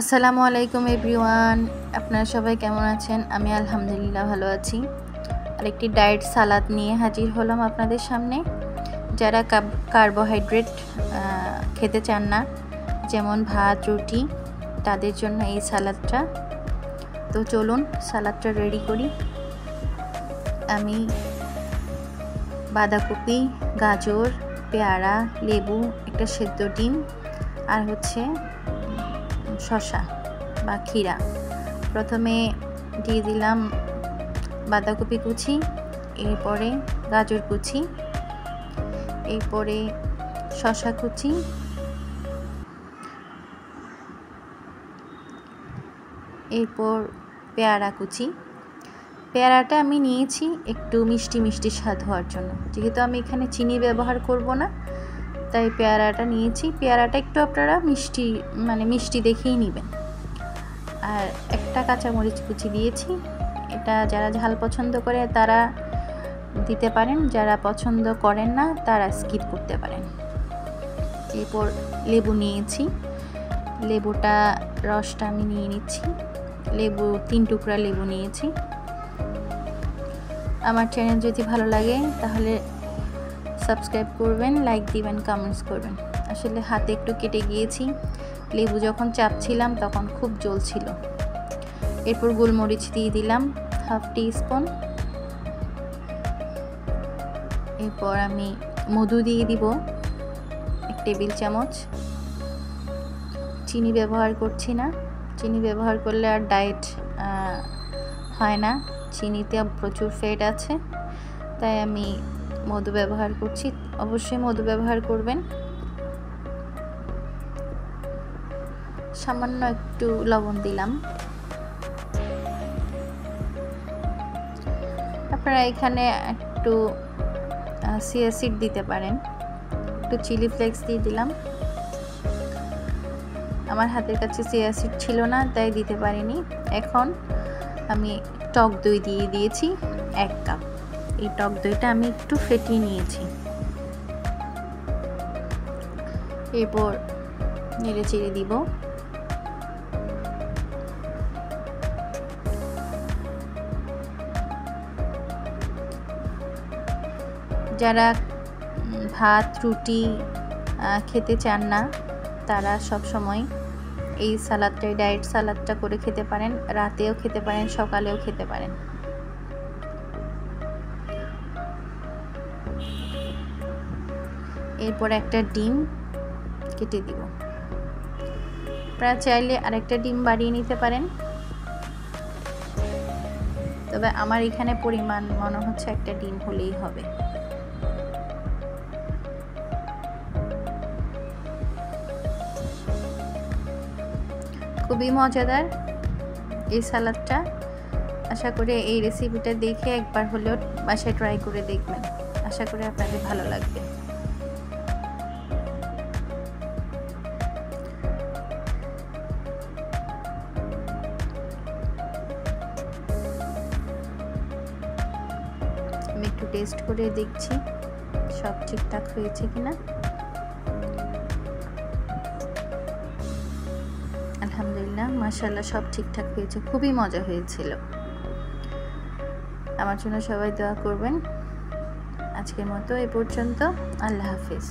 আসসালামু আলাইকুম এভরিওয়ান, আপনারা সবাই কেমন আছেন? আমি আলহামদুলিল্লাহ ভালো আছি। আরেকটি ডায়েট সালাদ নিয়ে হাজির হলাম আপনাদের সামনে। যারা কার্বোহাইড্রেট খেতে চান না, যেমন ভাত রুটি, তাদের জন্য এই সালাদটা। তো চলুন সালাদটা রেডি করি। আমি বাঁধাকপি, গাজর, পেয়ারা, লেবু, একটা সেদ্ধ ডিম আর শসা বা ক্ষীরা। প্রথমে দিয়ে দিলাম বাঁধাকপি কুচি, এরপরে গাজর কুচি, এরপরে শসা কুচি, এরপর পেয়ারা কুচি। পেয়ারাটা আমি নিয়েছি একটু মিষ্টি মিষ্টি স্বাদ হওয়ার জন্য, যেহেতু আমি এখানে চিনি ব্যবহার করব না, তাই পেয়ারাটা নিয়েছি। পেয়ারাটা একটু আপনারা মিষ্টি দেখেই নেবেন। আর একটা কাঁচামরিচ কুচি দিয়েছি। এটা যারা ঝাল পছন্দ করে তারা দিতে পারেন, যারা পছন্দ করেন না তারা স্কিপ করতে পারেন। এরপর লেবু নিয়েছি, লেবুটা রসটা আমি নিয়ে নিচ্ছি। লেবু 3 টুকরা লেবু নিয়েছি। আমার চ্যানেল যদি ভালো লাগে তাহলে সাবস্ক্রাইব করবেন, লাইক দিবেন, কমেন্টস করবেন। আসলে হাতে একটু কেটে গিয়েছি, লেবু যখন চাপছিলাম তখন খুব জ্বলছিল। এরপর গোলমরিচ দিয়ে দিলাম 1/2 টিস্পুন। এরপর আমি মধু দিয়ে দিব 1 টেবিল চামচ। চিনি ব্যবহার করছি না, চিনি ব্যবহার করলে আর ডায়েট হয় না। চিনিতে প্রচুর ফ্যাট আছে, তাই আমি মধু ব্যবহার করছি। অবশ্যই মধু ব্যবহার করবেন। সামান্য একটু লবণ দিলাম। আপনারা এখানে একটু চিয়া সিড দিতে পারেন, একটু চিলি ফ্লেক্স দিয়ে দিলাম। আমার হাতের কাছে চিয়া সিড ছিল না, তাই দিতে পারিনি। এখন আমি টক দই দিয়ে দিয়েছি 1 কাপ। এই টক দইটা আমি একটু ফেটিয়ে নিয়েছি। এরপর নেড়ে চেড়ে দিব। যারা ভাত রুটি খেতে চান না তারা সব সময় এই সালাদটাই, ডায়েট সালাদটা করে খেতে পারেন। রাতেও খেতে পারেন, সকালেও খেতে পারেন। এরপর একটা ডিম কেটে দিব। আপনারা চাইলে আরেকটা ডিম বাড়িয়ে নিতে পারেন, তবে আমার এখানে পরিমাণ মনে হচ্ছে একটা ডিম হলেই হবে। খুবই মজাদার এই সালাদটা। আশা করি এই রেসিপিটা দেখে একবার হলেও বাসায় ট্রাই করে দেখবেন। আশা করি আপনাদের ভালো লাগবে। আমি একটু টেস্ট করে দেখছি সব ঠিকঠাক হয়েছে কিনা। আলহামদুলিল্লাহ, মাশাআল্লাহ, সব ঠিকঠাক হয়েছে। খুবই মজা হয়েছিল। আমার জন্য সবাই দোয়া করবেন। আজকের মতো এই পর্যন্ত। আল্লাহ হাফেজ।